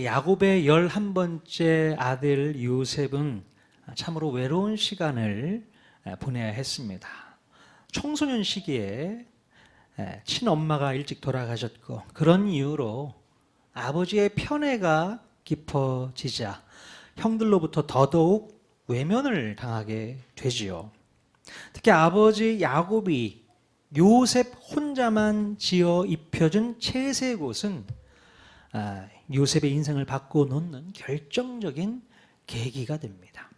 야곱의 11번째 아들 요셉은 참으로 외로운 시간을 보내야 했습니다. 청소년 시기에 친엄마가 일찍 돌아가셨고, 그런 이유로 아버지의 편애가 깊어지자 형들로부터 더더욱 외면을 당하게 되지요. 특히 아버지 야곱이 요셉 혼자만 지어 입혀준 채색 옷은 요셉의 인생을 바꿔놓는 결정적인 계기가 됩니다.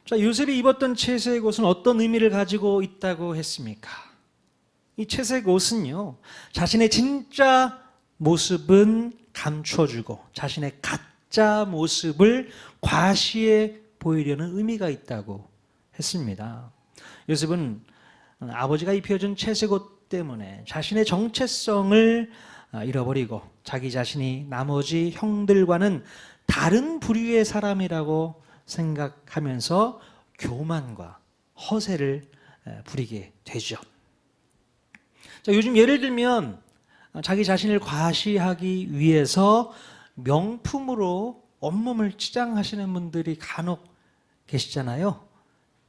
자, 요셉이 입었던 채색 옷은 어떤 의미를 가지고 있다고 했습니까? 이 채색 옷은요, 자신의 진짜 모습은 감춰주고 자신의 가짜 모습을 과시해 보이려는 의미가 있다고 했습니다. 요셉은 아버지가 입혀준 채색 옷 때문에 자신의 정체성을 잃어버리고 자기 자신이 나머지 형들과는 다른 부류의 사람이라고 생각하면서 교만과 허세를 부리게 되죠. 자, 요즘 예를 들면 자기 자신을 과시하기 위해서 명품으로 온몸을 치장하시는 분들이 간혹 계시잖아요.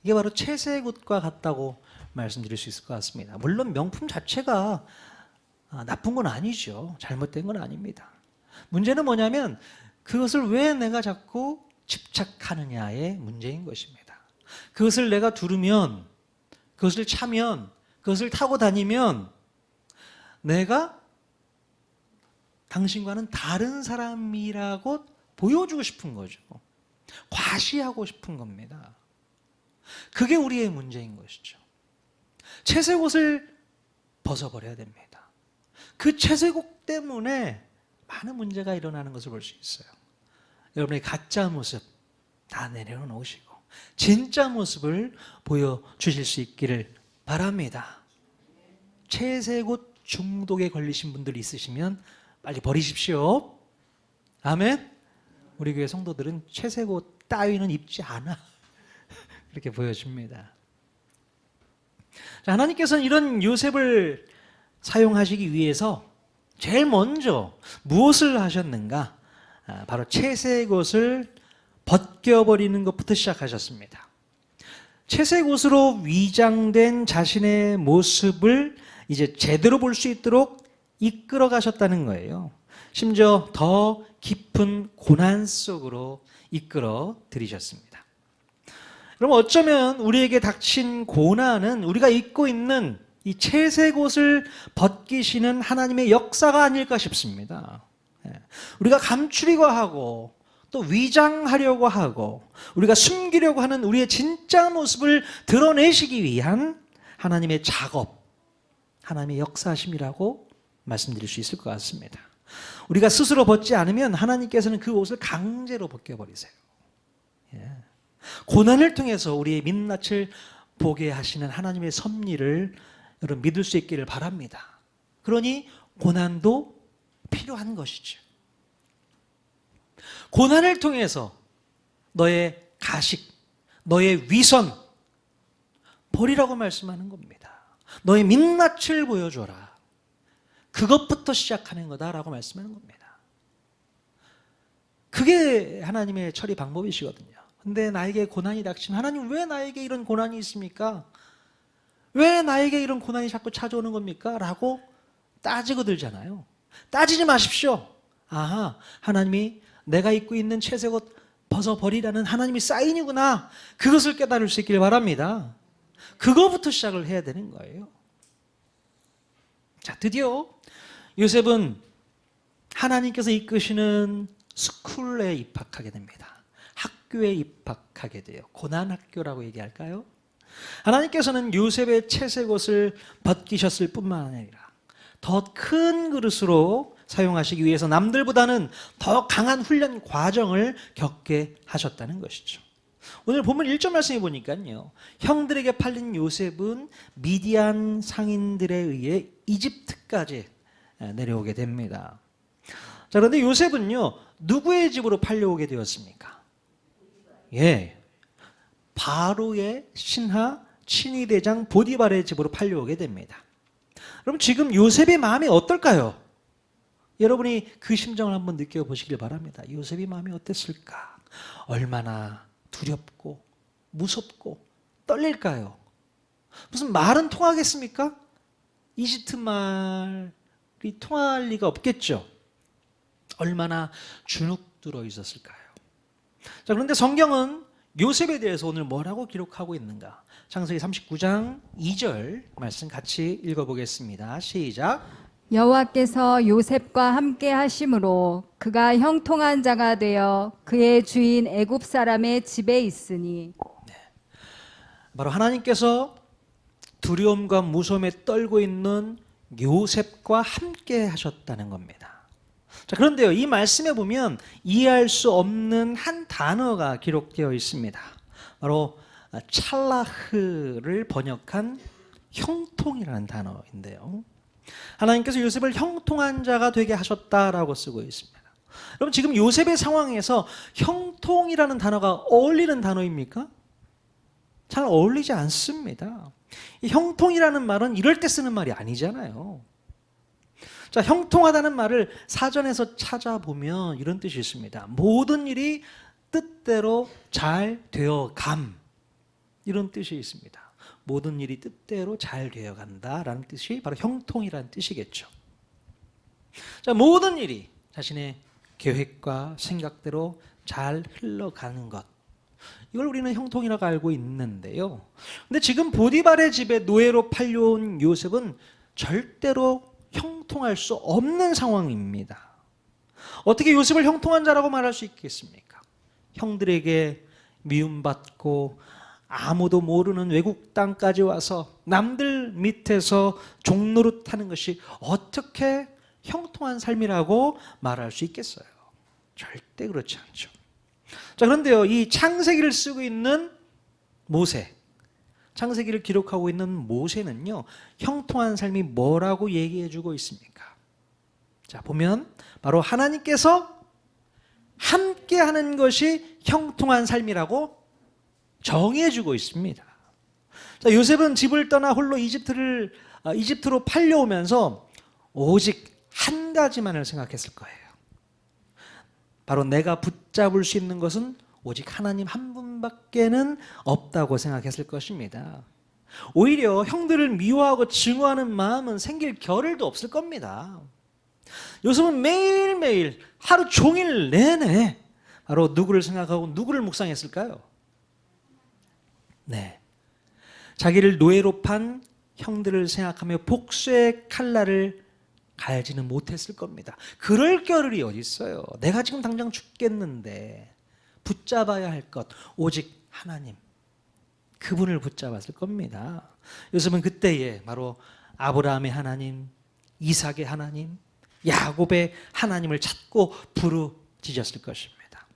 이게 바로 채색 옷과 같다고 말씀드릴 수 있을 것 같습니다. 물론 명품 자체가 나쁜 건 아니죠. 잘못된 건 아닙니다. 문제는 뭐냐면 그것을 왜 내가 자꾸 집착하느냐의 문제인 것입니다. 그것을 내가 두르면, 그것을 차면, 그것을 타고 다니면 내가 당신과는 다른 사람이라고 보여주고 싶은 거죠. 과시하고 싶은 겁니다. 그게 우리의 문제인 것이죠. 채색 옷을 벗어버려야 됩니다. 그 채색 옷 때문에 많은 문제가 일어나는 것을 볼 수 있어요. 여러분의 가짜 모습 다 내려놓으시고 진짜 모습을 보여주실 수 있기를 바랍니다. 채색 옷 중독에 걸리신 분들 있으시면 빨리 버리십시오. 아멘. 우리 교회 성도들은 채색 옷 따위는 입지 않아. 그렇게 보여줍니다. 자, 하나님께서는 이런 요셉을 사용하시기 위해서 제일 먼저 무엇을 하셨는가? 바로 채색 옷을 벗겨버리는 것부터 시작하셨습니다. 채색 옷으로 위장된 자신의 모습을 이제 제대로 볼 수 있도록 이끌어 가셨다는 거예요. 심지어 더 깊은 고난 속으로 이끌어 들이셨습니다. 그럼 어쩌면 우리에게 닥친 고난은 우리가 입고 있는 이 채색 옷을 벗기시는 하나님의 역사가 아닐까 싶습니다. 우리가 감추려고 하고 또 위장하려고 하고 우리가 숨기려고 하는 우리의 진짜 모습을 드러내시기 위한 하나님의 작업, 하나님의 역사심이라고 말씀드릴 수 있을 것 같습니다. 우리가 스스로 벗지 않으면 하나님께서는 그 옷을 강제로 벗겨버리세요. 고난을 통해서 우리의 민낯을 보게 하시는 하나님의 섭리를 여러분 믿을 수 있기를 바랍니다. 그러니 고난도 필요한 것이죠. 고난을 통해서 너의 가식, 너의 위선 버리라고 말씀하는 겁니다. 너의 민낯을 보여줘라. 그것부터 시작하는 거다라고 말씀하는 겁니다. 그게 하나님의 처리 방법이시거든요. 근데 나에게 고난이 닥치면 하나님 왜 나에게 이런 고난이 있습니까? 왜 나에게 이런 고난이 자꾸 찾아오는 겁니까? 라고 따지고 들잖아요. 따지지 마십시오. 아하, 하나님이 내가 입고 있는 채색 옷 벗어버리라는 하나님의 사인이구나. 그것을 깨달을 수 있길 바랍니다. 그거부터 시작을 해야 되는 거예요. 자, 드디어 요셉은 하나님께서 이끄시는 스쿨에 입학하게 됩니다. 학교에 입학하게 돼요. 고난학교라고 얘기할까요? 하나님께서는 요셉의 채색 옷을 벗기셨을 뿐만 아니라 더 큰 그릇으로 사용하시기 위해서 남들보다는 더 강한 훈련 과정을 겪게 하셨다는 것이죠. 오늘 본문 1절 말씀해 보니까요, 형들에게 팔린 요셉은 미디안 상인들에 의해 이집트까지 내려오게 됩니다. 자, 그런데 요셉은요, 누구의 집으로 팔려오게 되었습니까? 바로의 신하 친위대장 보디발의 집으로 팔려오게 됩니다. 그럼 지금 요셉의 마음이 어떨까요? 여러분이 그 심정을 한번 느껴보시길 바랍니다. 요셉이 마음이 어땠을까? 얼마나 두렵고 무섭고 떨릴까요? 무슨 말은 통하겠습니까? 이집트 말이 통할 리가 없겠죠. 얼마나 주눅들어 있었을까요? 자, 그런데 성경은 요셉에 대해서 오늘 뭐라고 기록하고 있는가? 창세기 39장 2절 말씀 같이 읽어보겠습니다. 시작. 여호와께서 요셉과 함께 하심으로 그가 형통한 자가 되어 그의 주인 애굽 사람의 집에 있으니. 바로 하나님께서 두려움과 무서움에 떨고 있는 요셉과 함께 하셨다는 겁니다. 자, 그런데요, 이 말씀에 보면 이해할 수 없는 한 단어가 기록되어 있습니다. 바로 찰라흐를 번역한 형통이라는 단어인데요. 하나님께서 요셉을 형통한 자가 되게 하셨다라고 쓰고 있습니다. 여러분, 지금 요셉의 상황에서 형통이라는 단어가 어울리는 단어입니까? 잘 어울리지 않습니다. 이 형통이라는 말은 이럴 때 쓰는 말이 아니잖아요. 자, 형통하다는 말을 사전에서 찾아보면 이런 뜻이 있습니다. 모든 일이 뜻대로 잘 되어감, 이런 뜻이 있습니다. 모든 일이 뜻대로 잘 되어간다라는 뜻이 바로 형통이라는 뜻이겠죠. 자, 모든 일이 자신의 계획과 생각대로 잘 흘러가는 것, 이걸 우리는 형통이라고 알고 있는데요. 근데 지금 보디발의 집에 노예로 팔려온 요셉은 절대로 형통할 수 없는 상황입니다. 어떻게 요셉을 형통한 자라고 말할 수 있겠습니까? 형들에게 미움받고 아무도 모르는 외국 땅까지 와서 남들 밑에서 종노릇하는 것이 어떻게 형통한 삶이라고 말할 수 있겠어요? 절대 그렇지 않죠. 자, 그런데요, 이 창세기를 쓰고 있는 모세, 창세기를 기록하고 있는 모세는요, 형통한 삶이 뭐라고 얘기해 주고 있습니까? 자, 보면 바로 하나님께서 함께 하는 것이 형통한 삶이라고 정해 주고 있습니다. 자, 요셉은 집을 떠나 홀로 이집트로 팔려오면서 오직 한 가지만을 생각했을 거예요. 바로 내가 붙잡을 수 있는 것은 오직 하나님 한 분밖에는 없다고 생각했을 것입니다. 오히려 형들을 미워하고 증오하는 마음은 생길 겨를도 없을 겁니다. 요셉은 매일매일 하루 종일 내내 바로 누구를 생각하고 누구를 묵상했을까요? 네, 자기를 노예로 판 형들을 생각하며 복수의 칼날을 갈지는 못했을 겁니다. 그럴 겨를이 어디 있어요? 내가 지금 당장 죽겠는데 붙잡아야 할 것 오직 하나님, 그분을 붙잡았을 겁니다. 요셉은 그때에 바로 아브라함의 하나님, 이삭의 하나님, 야곱의 하나님을 찾고 부르짖었을 것입니다.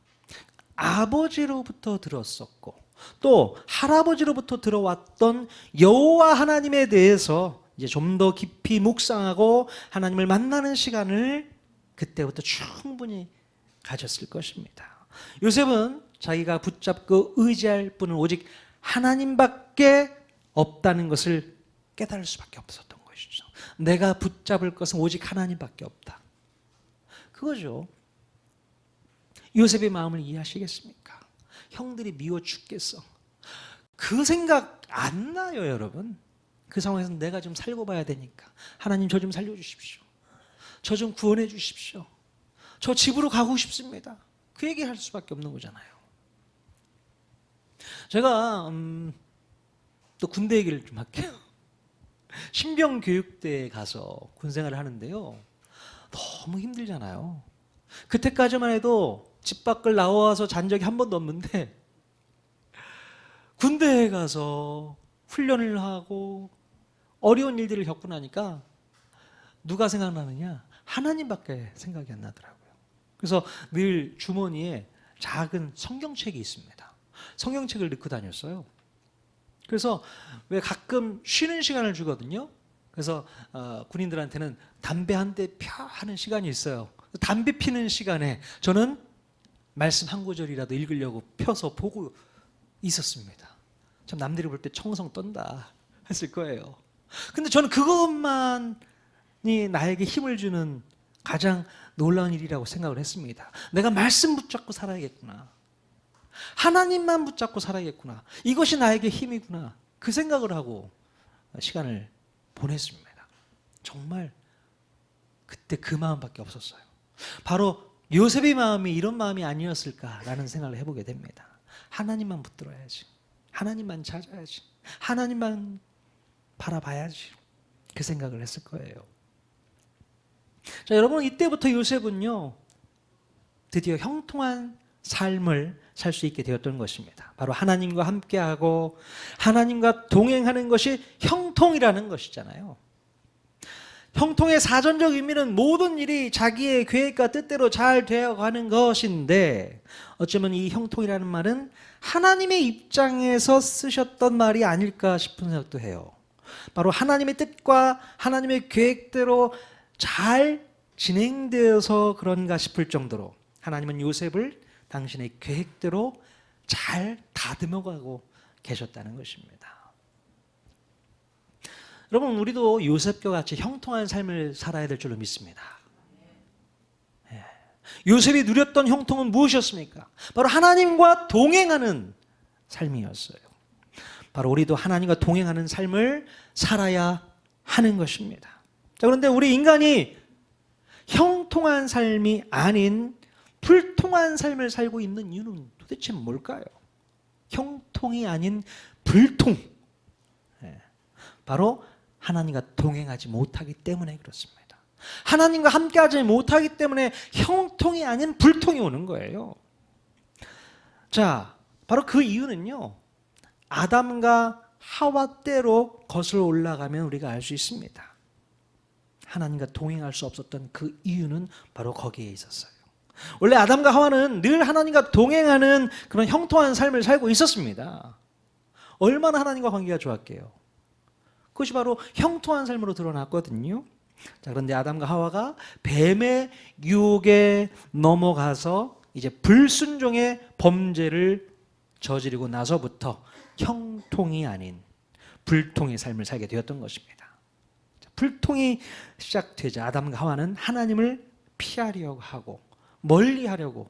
아버지로부터 들었었고 또 할아버지로부터 들어왔던 여호와 하나님에 대해서 이제 좀 더 깊이 묵상하고 하나님을 만나는 시간을 그때부터 충분히 가졌을 것입니다. 요셉은 자기가 붙잡고 의지할 분은 오직 하나님밖에 없다는 것을 깨달을 수밖에 없었던 것이죠. 내가 붙잡을 것은 오직 하나님밖에 없다. 그거죠. 요셉의 마음을 이해하시겠습니까? 형들이 미워 죽겠어. 그 생각 안 나요, 여러분. 그 상황에서 내가 좀 살고 봐야 되니까 하나님 저 좀 살려주십시오. 저 좀 구원해 주십시오. 저 집으로 가고 싶습니다. 그 얘기할 수밖에 없는 거잖아요. 제가 또 군대 얘기를 좀 할게요. 신병교육대에 가서 군생활을 하는데요, 너무 힘들잖아요. 그때까지만 해도 집 밖을 나와서 잔 적이 한 번도 없는데 군대에 가서 훈련을 하고 어려운 일들을 겪고 나니까 누가 생각나느냐? 하나님밖에 생각이 안 나더라고요. 그래서 늘 주머니에 작은 성경책이 있습니다. 성경책을 넣고 다녔어요. 그래서 왜 가끔 쉬는 시간을 주거든요. 그래서 군인들한테는 담배 한 대 펴 하는 시간이 있어요. 담배 피는 시간에 저는 말씀 한 구절이라도 읽으려고 펴서 보고 있었습니다. 참 남들이 볼 때 청성 떤다 했을 거예요. 근데 저는 그것만이 나에게 힘을 주는 가장 놀라운 일이라고 생각을 했습니다. 내가 말씀 붙잡고 살아야겠구나. 하나님만 붙잡고 살아야겠구나. 이것이 나에게 힘이구나. 그 생각을 하고 시간을 보냈습니다. 정말 그때 그 마음밖에 없었어요. 바로 요셉의 마음이 이런 마음이 아니었을까라는 생각을 해보게 됩니다. 하나님만 붙들어야지. 하나님만 찾아야지. 하나님만 바라봐야지. 그 생각을 했을 거예요. 자, 여러분, 이때부터 요셉은요, 드디어 형통한 삶을 살 수 있게 되었던 것입니다. 바로 하나님과 함께하고 하나님과 동행하는 것이 형통이라는 것이잖아요. 형통의 사전적 의미는 모든 일이 자기의 계획과 뜻대로 잘 되어가는 것인데, 어쩌면 이 형통이라는 말은 하나님의 입장에서 쓰셨던 말이 아닐까 싶은 생각도 해요. 바로 하나님의 뜻과 하나님의 계획대로 잘 진행되어서 그런가 싶을 정도로 하나님은 요셉을 당신의 계획대로 잘 다듬어가고 계셨다는 것입니다. 여러분, 우리도 요셉과 같이 형통한 삶을 살아야 될 줄로 믿습니다. 요셉이 누렸던 형통은 무엇이었습니까? 바로 하나님과 동행하는 삶이었어요. 바로 우리도 하나님과 동행하는 삶을 살아야 하는 것입니다. 자, 그런데 우리 인간이 형통한 삶이 아닌 불통한 삶을 살고 있는 이유는 도대체 뭘까요? 형통이 아닌 불통. 바로 하나님과 동행하지 못하기 때문에 그렇습니다. 하나님과 함께하지 못하기 때문에 형통이 아닌 불통이 오는 거예요. 자, 바로 그 이유는요, 아담과 하와 때로 거슬러 올라가면 우리가 알 수 있습니다. 하나님과 동행할 수 없었던 그 이유는 바로 거기에 있었어요. 원래 아담과 하와는 늘 하나님과 동행하는 그런 형통한 삶을 살고 있었습니다. 얼마나 하나님과 관계가 좋았게요. 그것이 바로 형통한 삶으로 드러났거든요. 자, 그런데 아담과 하와가 뱀의 유혹에 넘어가서 이제 불순종의 범죄를 저지르고 나서부터 형통이 아닌 불통의 삶을 살게 되었던 것입니다. 불통이 시작되자 아담과 하와는 하나님을 피하려고 하고 멀리 하려고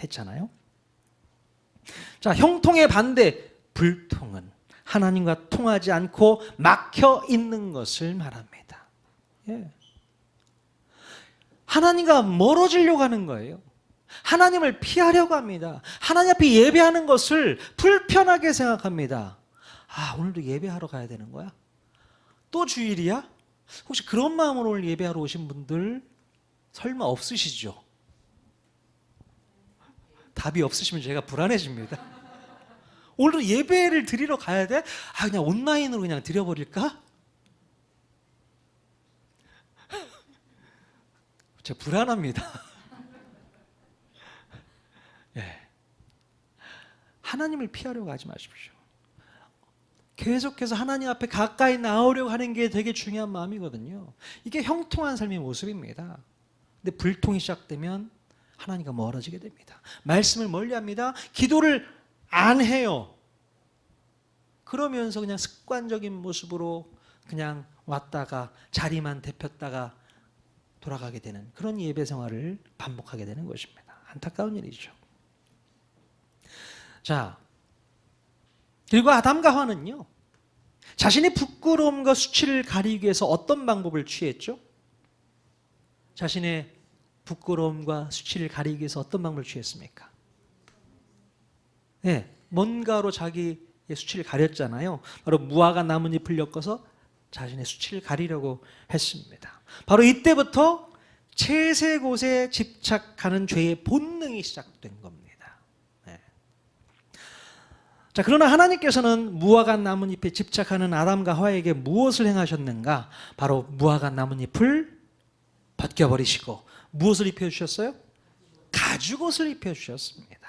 했잖아요. 자, 형통의 반대 불통은 하나님과 통하지 않고 막혀 있는 것을 말합니다. 예. 하나님과 멀어지려고 하는 거예요. 하나님을 피하려고 합니다. 하나님 앞에 예배하는 것을 불편하게 생각합니다. 아, 오늘도 예배하러 가야 되는 거야? 또 주일이야? 혹시 그런 마음으로 오늘 예배하러 오신 분들 설마 없으시죠? 답이 없으시면 제가 불안해집니다. 오늘도 예배를 드리러 가야 돼? 아, 그냥 온라인으로 그냥 드려버릴까? 제가 불안합니다. 예. 하나님을 피하려고 하지 마십시오. 계속해서 하나님 앞에 가까이 나오려고 하는 게 되게 중요한 마음이거든요. 이게 형통한 삶의 모습입니다. 근데 불통이 시작되면 하나님과 멀어지게 됩니다. 말씀을 멀리합니다. 기도를 안 해요. 그러면서 그냥 습관적인 모습으로 그냥 왔다가 자리만 데폈다가 돌아가게 되는 그런 예배 생활을 반복하게 되는 것입니다. 안타까운 일이죠. 자, 그리고 아담과 하와는요, 자신의 부끄러움과 수치를 가리기 위해서 어떤 방법을 취했죠? 자신의 부끄러움과 수치를 가리기 위해서 어떤 방법을 취했습니까? 네, 뭔가로 자기의 수치를 가렸잖아요. 바로 무화과 나뭇잎을 엮어서 자신의 수치를 가리려고 했습니다. 바로 이때부터 채색옷에 집착하는 죄의 본능이 시작된 겁니다. 자, 그러나 하나님께서는 무화과 나뭇잎에 집착하는 아담과 하와에게 무엇을 행하셨는가? 바로 무화과 나뭇잎을 벗겨버리시고 무엇을 입혀주셨어요? 가죽옷을 입혀주셨습니다.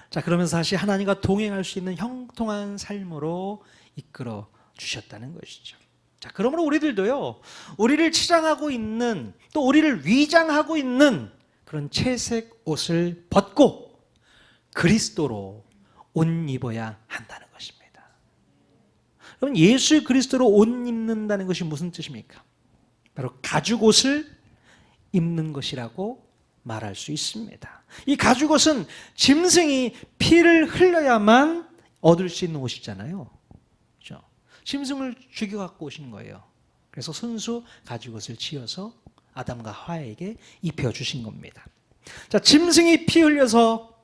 자, 그러면서 다시 하나님과 동행할 수 있는 형통한 삶으로 이끌어 주셨다는 것이죠. 자, 그러므로 우리들도요, 우리를 치장하고 있는, 또 우리를 위장하고 있는 그런 채색 옷을 벗고 그리스도로 옷 입어야 한다는 것입니다. 여러분, 예수 그리스도로 옷 입는다는 것이 무슨 뜻입니까? 바로 가죽옷을 입는 것이라고 말할 수 있습니다. 이 가죽옷은 짐승이 피를 흘려야만 얻을 수 있는 옷이잖아요. 그렇죠? 짐승을 죽여 갖고 오신 거예요. 그래서 손수 가죽옷을 지어서 아담과 하와에게 입혀주신 겁니다. 자, 짐승이 피 흘려서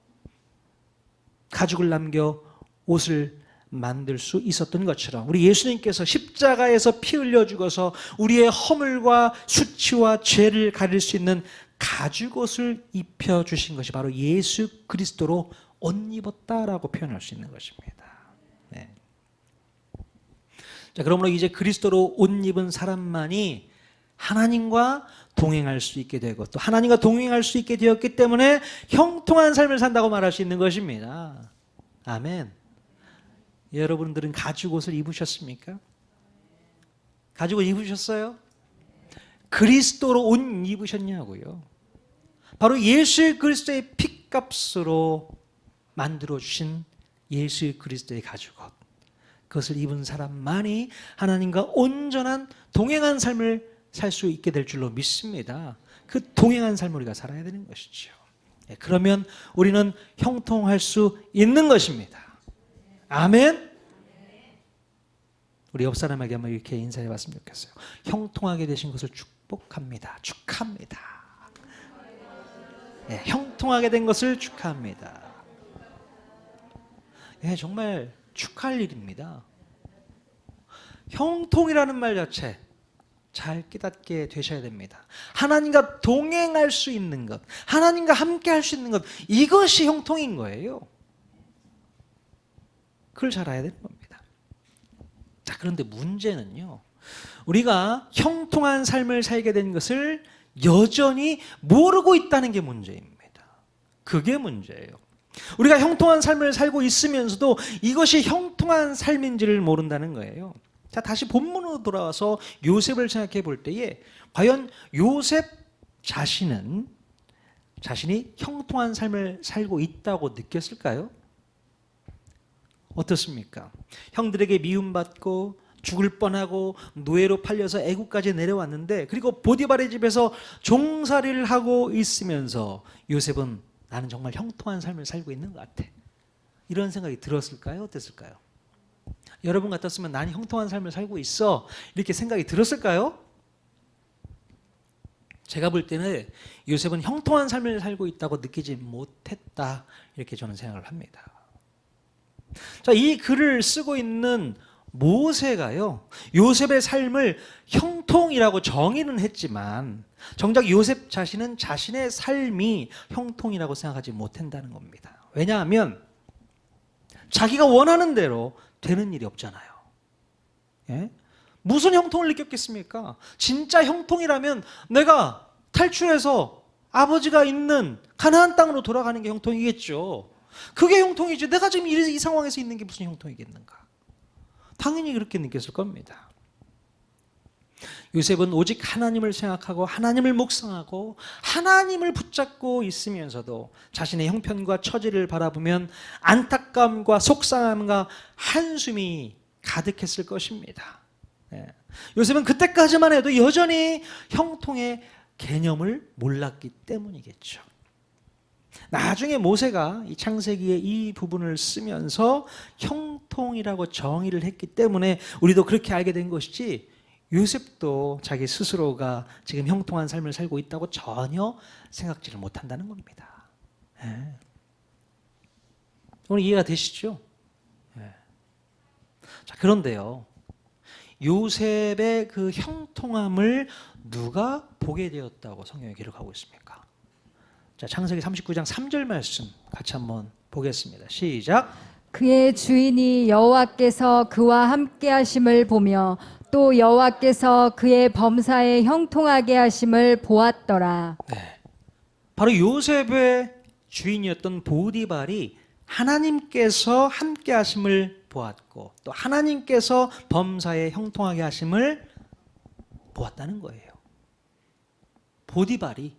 가죽을 남겨 옷을 만들 수 있었던 것처럼 우리 예수님께서 십자가에서 피 흘려 죽어서 우리의 허물과 수치와 죄를 가릴 수 있는 가죽옷을 입혀주신 것이 바로 예수 그리스도로 옷 입었다라고 표현할 수 있는 것입니다. 네. 자, 그러므로 이제 그리스도로 옷 입은 사람만이 하나님과 동행할 수 있게 되고 또 하나님과 동행할 수 있게 되었기 때문에 형통한 삶을 산다고 말할 수 있는 것입니다. 아멘. 여러분들은 가죽옷을 입으셨습니까? 가죽옷 입으셨어요? 그리스도로 옷 입으셨냐고요. 바로 예수 그리스도의 핏값으로 만들어주신 예수 그리스도의 가죽옷, 그것을 입은 사람만이 하나님과 온전한 동행한 삶을 살 수 있게 될 줄로 믿습니다. 그 동행한 삶을 우리가 살아야 되는 것이죠. 그러면 우리는 형통할 수 있는 것입니다. 아멘. 우리 옆 사람에게 한번 이렇게 인사해 봤으면 좋겠어요. 형통하게 되신 것을 축복합니다. 축하합니다. 네, 형통하게 된 것을 축하합니다. 네, 정말 축하할 일입니다. 형통이라는 말 자체 잘 깨닫게 되셔야 됩니다. 하나님과 동행할 수 있는 것, 하나님과 함께 할 수 있는 것, 이것이 형통인 거예요. 그걸 잘 알아야 되는 겁니다. 자, 그런데 문제는요, 우리가 형통한 삶을 살게 된 것을 여전히 모르고 있다는 게 문제입니다. 그게 문제예요. 우리가 형통한 삶을 살고 있으면서도 이것이 형통한 삶인지를 모른다는 거예요. 자, 다시 본문으로 돌아와서 요셉을 생각해 볼 때에 과연 요셉 자신이 형통한 삶을 살고 있다고 느꼈을까요? 어떻습니까? 형들에게 미움받고 죽을 뻔하고 노예로 팔려서 애국까지 내려왔는데, 그리고 보디발의 집에서 종살이를 하고 있으면서 요셉은 나는 정말 형통한 삶을 살고 있는 것 같아, 이런 생각이 들었을까요? 어땠을까요? 여러분 같았으면 난 형통한 삶을 살고 있어, 이렇게 생각이 들었을까요? 제가 볼 때는 요셉은 형통한 삶을 살고 있다고 느끼지 못했다, 이렇게 저는 생각을 합니다. 자, 이 글을 쓰고 있는 모세가요, 요셉의 삶을 형통이라고 정의는 했지만 정작 요셉 자신은 자신의 삶이 형통이라고 생각하지 못한다는 겁니다. 왜냐하면 자기가 원하는 대로 되는 일이 없잖아요. 예? 무슨 형통을 느꼈겠습니까? 진짜 형통이라면 내가 탈출해서 아버지가 있는 가나안 땅으로 돌아가는 게 형통이겠죠. 그게 형통이지, 내가 지금 이 상황에서 있는 게 무슨 형통이겠는가? 당연히 그렇게 느꼈을 겁니다. 요셉은 오직 하나님을 생각하고 하나님을 묵상하고 하나님을 붙잡고 있으면서도 자신의 형편과 처지를 바라보면 안타까움과 속상함과 한숨이 가득했을 것입니다. 요셉은 그때까지만 해도 여전히 형통의 개념을 몰랐기 때문이겠죠. 나중에 모세가 이 창세기의 이 부분을 쓰면서 형통이라고 정의를 했기 때문에 우리도 그렇게 알게 된 것이지, 요셉도 자기 스스로가 지금 형통한 삶을 살고 있다고 전혀 생각지를 못한다는 겁니다. 오늘 이해가 되시죠? 자, 그런데요, 요셉의 그 형통함을 누가 보게 되었다고 성경에 기록하고 있습니까? 자, 창세기 39장 3절 말씀 같이 한번 보겠습니다. 시작. 그의 주인이 여호와께서 그와 함께 하심을 보며 또 여호와께서 그의 범사에 형통하게 하심을 보았더라. 네. 바로 요셉의 주인이었던 보디발이 하나님께서 함께 하심을 보았고 또 하나님께서 범사에 형통하게 하심을 보았다는 거예요. 보디발이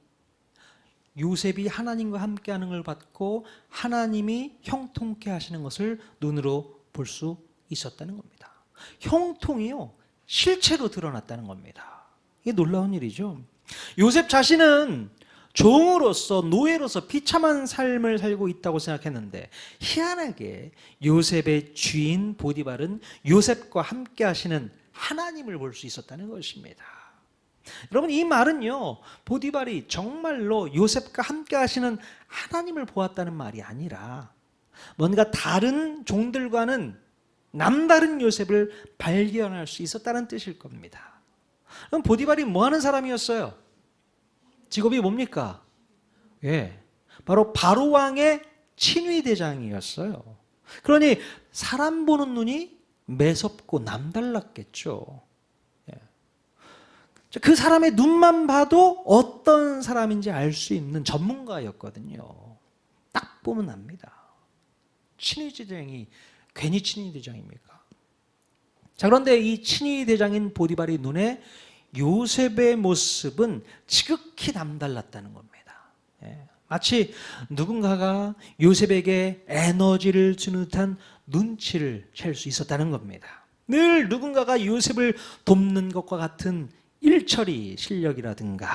요셉이 하나님과 함께하는 걸 받고 하나님이 형통케 하시는 것을 눈으로 볼 수 있었다는 겁니다. 형통이요, 실체로 드러났다는 겁니다. 이게 놀라운 일이죠. 요셉 자신은 종으로서 노예로서 비참한 삶을 살고 있다고 생각했는데 희한하게 요셉의 주인 보디발은 요셉과 함께 하시는 하나님을 볼 수 있었다는 것입니다. 여러분, 이 말은요, 보디발이 정말로 요셉과 함께 하시는 하나님을 보았다는 말이 아니라 뭔가 다른 종들과는 남다른 요셉을 발견할 수 있었다는 뜻일 겁니다. 그럼 보디발이 뭐 하는 사람이었어요? 직업이 뭡니까? 예, 바로 바로왕의 친위대장이었어요. 그러니 사람 보는 눈이 매섭고 남달랐겠죠. 예. 그 사람의 눈만 봐도 어떤 사람인지 알 수 있는 전문가였거든요. 딱 보면 압니다. 친위대장이 괜히 친위대장입니까? 자, 그런데 이 친위대장인 보디발의 눈에 요셉의 모습은 지극히 남달랐다는 겁니다. 예. 마치 누군가가 요셉에게 에너지를 주는 듯한 눈치를 챌 수 있었다는 겁니다. 늘 누군가가 요셉을 돕는 것과 같은 일처리 실력이라든가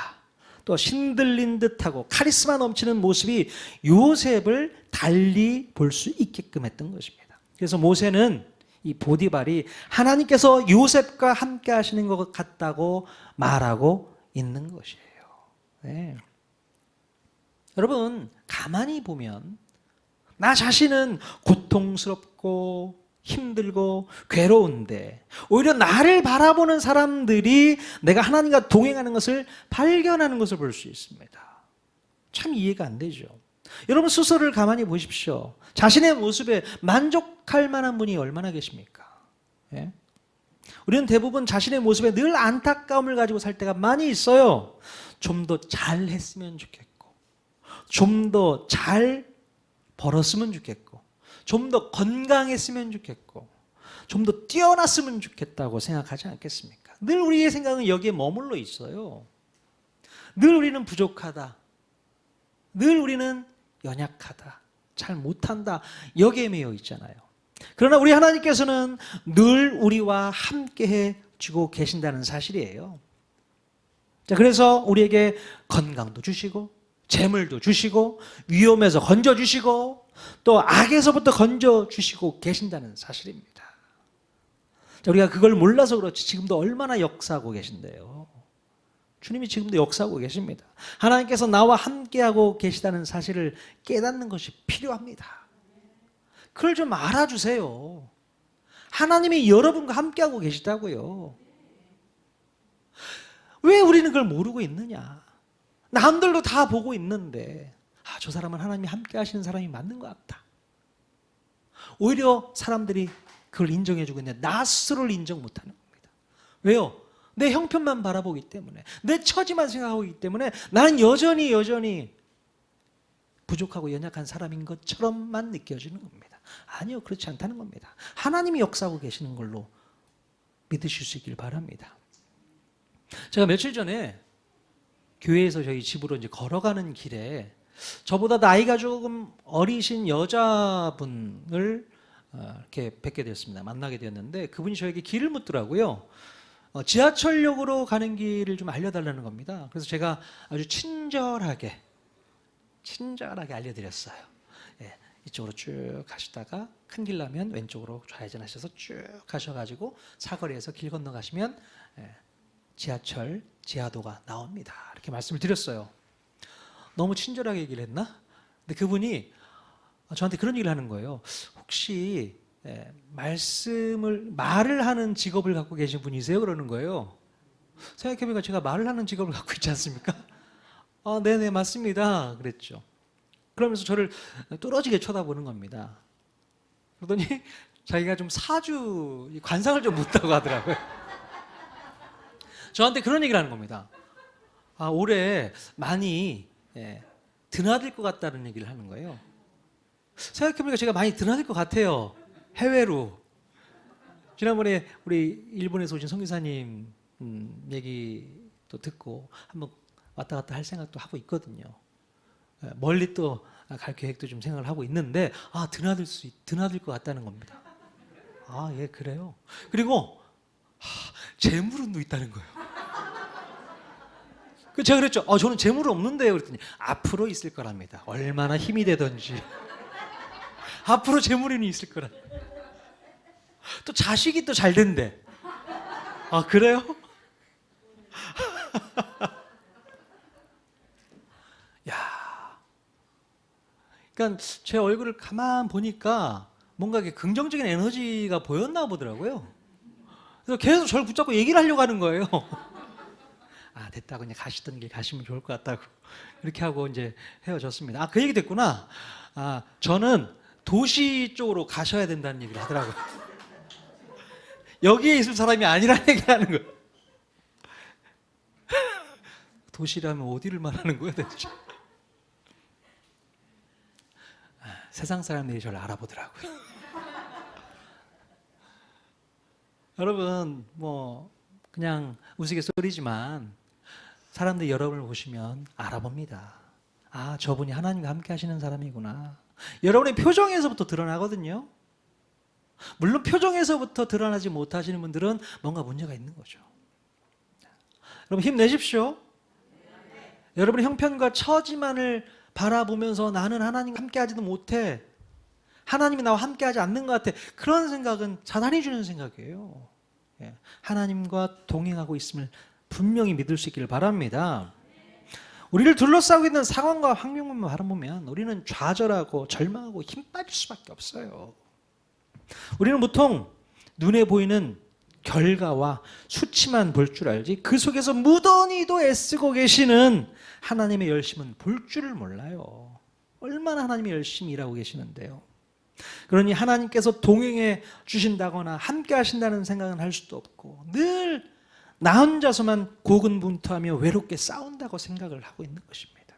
또 신들린 듯하고 카리스마 넘치는 모습이 요셉을 달리 볼 수 있게끔 했던 것입니다. 그래서 모세는 이 보디발이 하나님께서 요셉과 함께 하시는 것 같다고 말하고 있는 것이에요. 네. 여러분, 가만히 보면 나 자신은 고통스럽고 힘들고 괴로운데 오히려 나를 바라보는 사람들이 내가 하나님과 동행하는 것을 발견하는 것을 볼 수 있습니다. 참 이해가 안 되죠. 여러분, 스스로를 가만히 보십시오. 자신의 모습에 만족할 만한 분이 얼마나 계십니까? 예? 우리는 대부분 자신의 모습에 늘 안타까움을 가지고 살 때가 많이 있어요. 좀 더 잘했으면 좋겠고, 좀 더 잘 벌었으면 좋겠고, 좀 더 건강했으면 좋겠고, 좀 더 뛰어났으면 좋겠다고 생각하지 않겠습니까? 늘 우리의 생각은 여기에 머물러 있어요. 늘 우리는 부족하다. 늘 우리는 연약하다. 잘 못한다. 여기에 매여 있잖아요. 그러나 우리 하나님께서는 늘 우리와 함께해 주고 계신다는 사실이에요. 자, 그래서 우리에게 건강도 주시고 재물도 주시고 위험에서 건져주시고 또 악에서부터 건져주시고 계신다는 사실입니다. 자, 우리가 그걸 몰라서 그렇지 지금도 얼마나 역사하고 계신데요. 주님이 지금도 역사하고 계십니다. 하나님께서 나와 함께하고 계시다는 사실을 깨닫는 것이 필요합니다. 그걸 좀 알아주세요. 하나님이 여러분과 함께하고 계시다고요. 왜 우리는 그걸 모르고 있느냐? 남들도 다 보고 있는데 저 사람은 하나님이 함께 하시는 사람이 맞는 것 같다. 오히려 사람들이 그걸 인정해주고 있는데 나 스스로를 인정 못하는 겁니다. 왜요? 내 형편만 바라보기 때문에, 내 처지만 생각하고 있기 때문에 나는 여전히 부족하고 연약한 사람인 것처럼만 느껴지는 겁니다. 아니요, 그렇지 않다는 겁니다. 하나님이 역사하고 계시는 걸로 믿으실 수 있길 바랍니다. 제가 며칠 전에 교회에서 저희 집으로 이제 걸어가는 길에 저보다 나이가 조금 어리신 여자분을 이렇게 뵙게 되었습니다. 만나게 되었는데 그분이 저에게 길을 묻더라고요. 지하철역으로 가는 길을 좀 알려달라는 겁니다. 그래서 제가 아주 친절하게 알려드렸어요. 예, 이쪽으로 쭉 가시다가 큰 길 나면 왼쪽으로 좌회전하셔서 쭉 가셔가지고 사거리에서 길 건너가시면 지하철 지하도가 나옵니다. 이렇게 말씀을 드렸어요. 너무 친절하게 얘기를 했나? 근데 그분이 저한테 그런 얘기를 하는 거예요. 혹시 말을 하는 직업을 갖고 계신 분이세요? 그러는 거예요. 생각해보니까 제가 말을 하는 직업을 갖고 있지 않습니까? 네네 맞습니다. 그랬죠. 그러면서 저를 뚫어지게 쳐다보는 겁니다. 그러더니 자기가 좀 관상을 좀 묻다고 하더라고요. 저한테 그런 얘기를 하는 겁니다. 올해 많이 드나들 것 같다는 얘기를 하는 거예요. 생각해보니까 제가 많이 드나들 것 같아요. 해외로. 지난번에 우리 일본에서 오신 선교사님 얘기도 듣고 한번 왔다 갔다 할 생각도 하고 있거든요. 멀리 또 갈 계획도 좀 생각을 하고 있는데 드나들 것 같다는 겁니다. 예, 그래요. 그리고 재물운도 있다는 거예요. 제가 그랬죠. 저는 재물이 없는데요. 그랬더니 앞으로 있을 거랍니다. 얼마나 힘이 되든지 앞으로 재물이 있을 거라. 또 자식이 또 잘 된대. 아, 그래요? 야, 그러니까 제 얼굴을 가만 보니까 뭔가 이게 긍정적인 에너지가 보였나 보더라고요. 그래서 계속 저를 붙잡고 얘기를 하려고 하는 거예요. 아, 됐다. 그냥 가시던 길 가시면 좋을 것 같다고. 이렇게 하고 이제 헤어졌습니다. 아, 그 얘기 됐구나. 아, 저는 도시 쪽으로 가셔야 된다는 얘기를 하더라고요. 여기에 있을 사람이 아니라는 얘기를 하는 거예요. 도시라면 어디를 말하는 거예요, 대체? 아, 세상 사람들이 저를 알아보더라고요. 여러분, 뭐 그냥 우스갯소리지만 사람들이 여러분을 보시면 알아봅니다. 아, 저분이 하나님과 함께 하시는 사람이구나. 여러분의 표정에서부터 드러나거든요. 물론 표정에서부터 드러나지 못하시는 분들은 뭔가 문제가 있는 거죠. 여러분, 힘내십시오. 여러분의 형편과 처지만을 바라보면서 나는 하나님과 함께하지도 못해, 하나님이 나와 함께하지 않는 것 같아, 그런 생각은 사단이 주는 생각이에요. 하나님과 동행하고 있음을 분명히 믿을 수 있기를 바랍니다. 우리를 둘러싸고 있는 상황과 환경만 바라보면 우리는 좌절하고 절망하고 힘 빠질 수밖에 없어요. 우리는 보통 눈에 보이는 결과와 수치만 볼 줄 알지, 그 속에서 무던히도 애쓰고 계시는 하나님의 열심은 볼 줄을 몰라요. 얼마나 하나님이 열심히 일하고 계시는데요. 그러니 하나님께서 동행해 주신다거나 함께 하신다는 생각은 할 수도 없고, 늘 나 혼자서만 고군분투하며 외롭게 싸운다고 생각을 하고 있는 것입니다.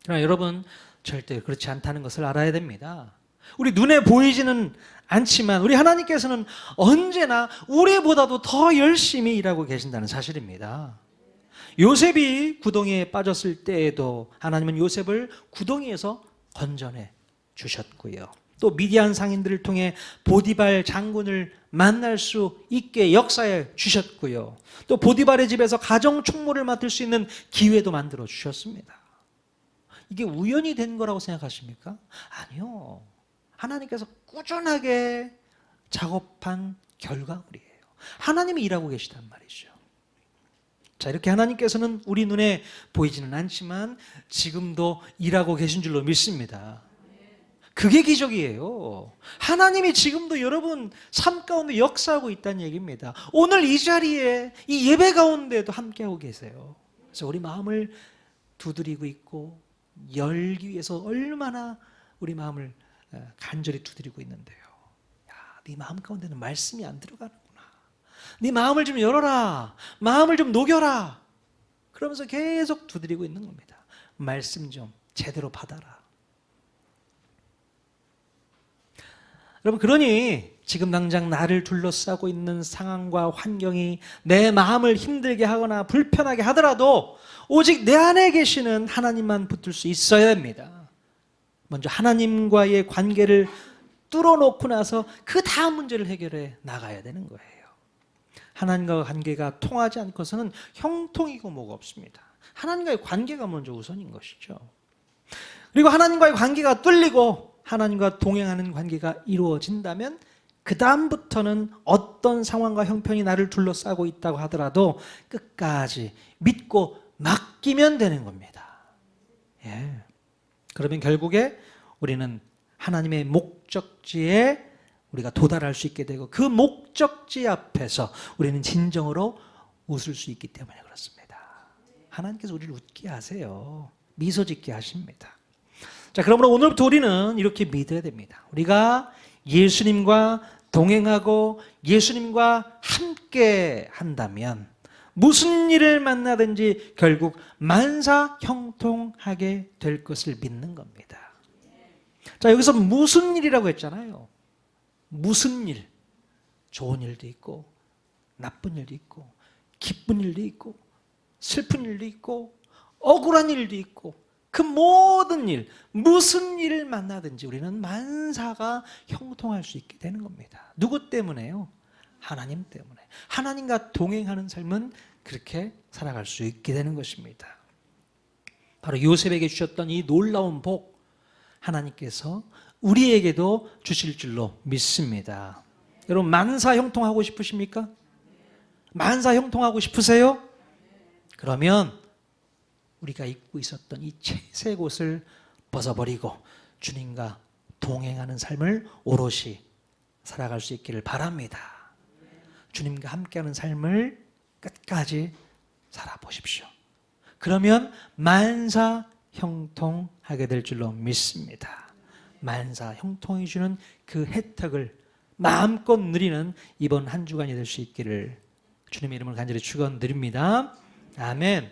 그러나 여러분, 절대 그렇지 않다는 것을 알아야 됩니다. 우리 눈에 보이지는 않지만 우리 하나님께서는 언제나 우리보다도 더 열심히 일하고 계신다는 사실입니다. 요셉이 구덩이에 빠졌을 때에도 하나님은 요셉을 구덩이에서 건져내 주셨고요. 또 미디안 상인들을 통해 보디발 장군을 만날 수 있게 역사해 주셨고요. 또 보디발의 집에서 가정 총무를 맡을 수 있는 기회도 만들어 주셨습니다. 이게 우연히 된 거라고 생각하십니까? 아니요. 하나님께서 꾸준하게 작업한 결과물이에요. 하나님이 일하고 계시단 말이죠. 자, 이렇게 하나님께서는 우리 눈에 보이지는 않지만 지금도 일하고 계신 줄로 믿습니다. 그게 기적이에요. 하나님이 지금도 여러분 삶 가운데 역사하고 있다는 얘기입니다. 오늘 이 자리에, 이 예배 가운데도 함께하고 계세요. 그래서 우리 마음을 두드리고 있고 열기 위해서 얼마나 우리 마음을 간절히 두드리고 있는데요. 야, 네 마음 가운데는 말씀이 안 들어가는구나. 네 마음을 좀 열어라. 마음을 좀 녹여라. 그러면서 계속 두드리고 있는 겁니다. 말씀 좀 제대로 받아라. 여러분, 그러니 지금 당장 나를 둘러싸고 있는 상황과 환경이 내 마음을 힘들게 하거나 불편하게 하더라도 오직 내 안에 계시는 하나님만 붙들 수 있어야 됩니다. 먼저 하나님과의 관계를 뚫어놓고 나서 그 다음 문제를 해결해 나가야 되는 거예요. 하나님과 관계가 통하지 않고서는 형통이고 뭐가 없습니다. 하나님과의 관계가 먼저 우선인 것이죠. 그리고 하나님과의 관계가 뚫리고 하나님과 동행하는 관계가 이루어진다면 그 다음부터는 어떤 상황과 형편이 나를 둘러싸고 있다고 하더라도 끝까지 믿고 맡기면 되는 겁니다. 예. 그러면 결국에 우리는 하나님의 목적지에 우리가 도달할 수 있게 되고, 그 목적지 앞에서 우리는 진정으로 웃을 수 있기 때문에 그렇습니다. 하나님께서 우리를 웃게 하세요. 미소 짓게 하십니다. 자, 그러므로 오늘부터 우리는 이렇게 믿어야 됩니다. 우리가 예수님과 동행하고 예수님과 함께 한다면 무슨 일을 만나든지 결국 만사 형통하게 될 것을 믿는 겁니다. 자, 여기서 무슨 일이라고 했잖아요. 무슨 일, 좋은 일도 있고 나쁜 일도 있고 기쁜 일도 있고 슬픈 일도 있고 억울한 일도 있고, 그 모든 일, 무슨 일을 만나든지 우리는 만사가 형통할 수 있게 되는 겁니다. 누구 때문에요? 하나님 때문에. 하나님과 동행하는 삶은 그렇게 살아갈 수 있게 되는 것입니다. 바로 요셉에게 주셨던 이 놀라운 복 하나님께서 우리에게도 주실 줄로 믿습니다. 여러분 만사 형통하고 싶으십니까? 만사 형통하고 싶으세요? 그러면 우리가 입고 있었던 이 채색 옷을 벗어버리고 주님과 동행하는 삶을 오롯이 살아갈 수 있기를 바랍니다. 주님과 함께하는 삶을 끝까지 살아보십시오. 그러면 만사 형통하게 될 줄로 믿습니다. 만사 형통이 주는 그 혜택을 마음껏 누리는 이번 한 주간이 될 수 있기를 주님의 이름으로 간절히 축원드립니다. 아멘.